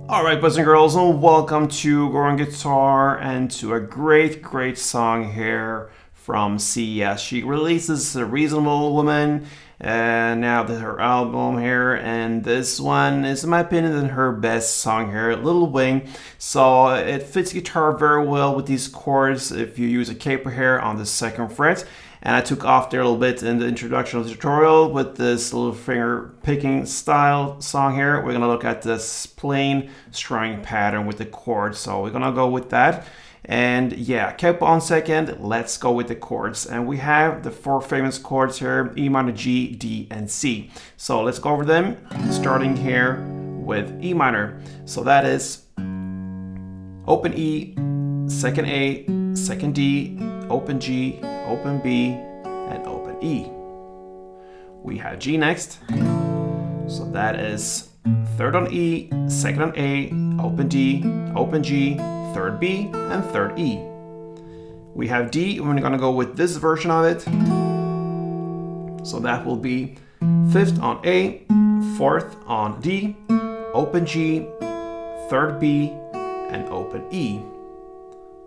Alright, boys and girls, and welcome to Growing Guitar and to a great song here from CES. She releases A Reasonable Woman, and now her album here, and this one is, in my opinion, her best song here, Little Wing. So it fits guitar very well with these chords if you use a capo here on the second fret. And I took off there a little bit in the introduction of the tutorial with this little finger picking style song here. We're gonna look at this plain strumming pattern with the chords. So we're gonna go with that. And yeah, capo on second, let's go with the chords. And we have the four famous chords here, E minor, G, D, and C. So let's go over them, starting here with E minor. So that is open E, second A, second D, open G, open B, and open E. We have G next. So that is third on E, second on A, open D, open G, third B, and third E. We have D, we're gonna go with this version of it. So that will be fifth on A, fourth on D, open G, third B, and open E.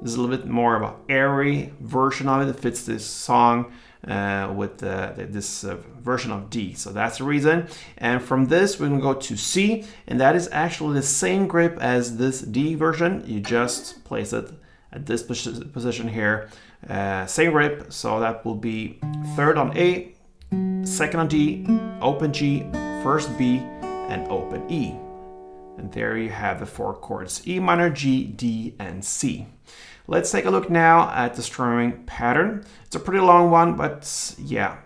This is a little bit more of an airy version of it. It fits this song with this version of D. So that's the reason. And from this, we're going to go to C. And that is actually the same grip as this D version. You just place it at this position here. Same grip. So that will be third on A, second on D, open G, first B, and open E. And there you have the four chords, E minor, G, D, and C. Let's take a look now at the strumming pattern. It's a pretty long one, but yeah,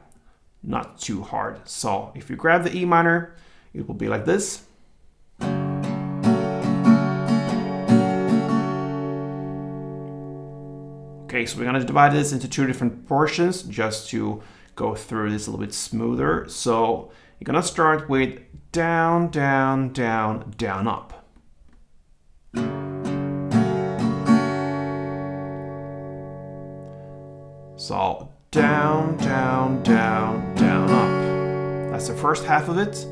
not too hard. So if you grab the E minor, it will be like this. Okay, so we're gonna divide this into two different portions just to go through this a little bit smoother. So you're gonna start with down, down, down, down, up. So down, down, down, down, up. That's the first half of it.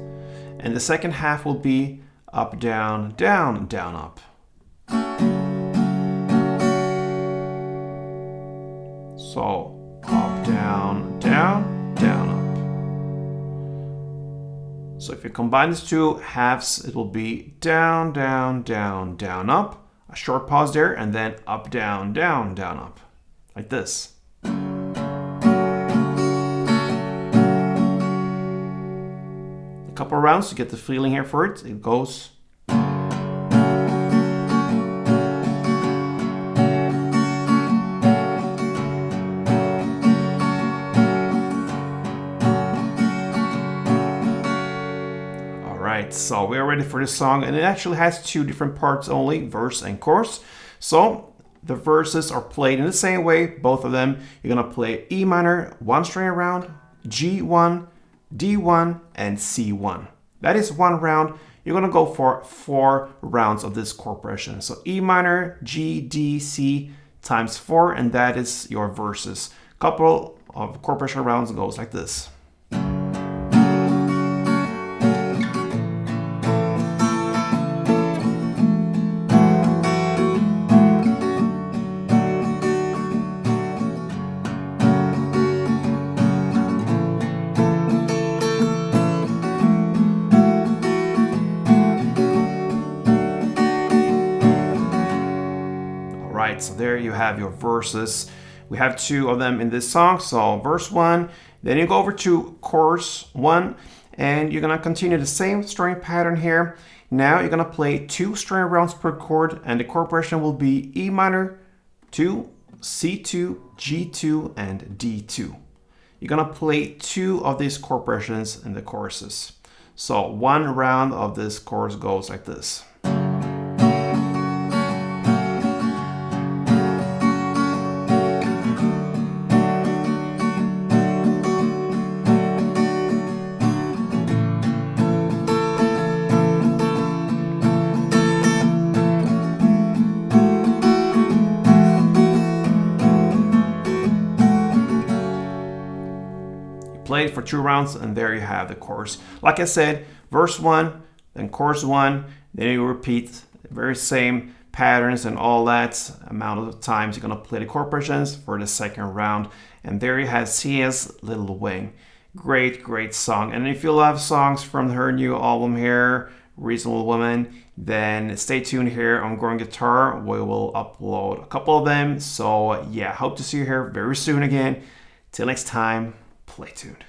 And the second half will be up, down, down, down, up. So up, down, down, down, up. So if you combine these two halves, it will be down, down, down, down, up. A short pause there, and then up, down, down, down, up. Like this. A couple of rounds to get the feeling here for it. It goes. Alright, so we are ready for this song, and it actually has two different parts only, verse and chorus. So the verses are played in the same way, both of them. You're gonna play E minor, one string around, G1, D1, and C1. That is one round. You're gonna go for 4 rounds of this chord progression. So E minor, G, D, C times 4, and that is your verses. Couple of chord progression rounds goes like this. So there you have your verses. We have 2 of them in this song. So verse 1, then you go over to chorus 1, and you're gonna continue the same string pattern here. Now you're gonna play 2 string rounds per chord, and the chord progression will be E minor, 2, C2, G2, and D2. You're gonna play 2 of these chord progressions in the choruses. So 1 round of this chorus goes like this. Play it for 2 rounds, and there you have the chorus. Like I said, verse 1, then chorus 1, then you repeat very same patterns and all that amount of times you're gonna play the chord progressions for the second round. And there you have Sia's Little Wing. Great song. And if you love songs from her new album here, Reasonable Woman, then stay tuned here on Growing Guitar. We will upload a couple of them. So yeah, hope to see you here very soon again. Till next time, play tuned.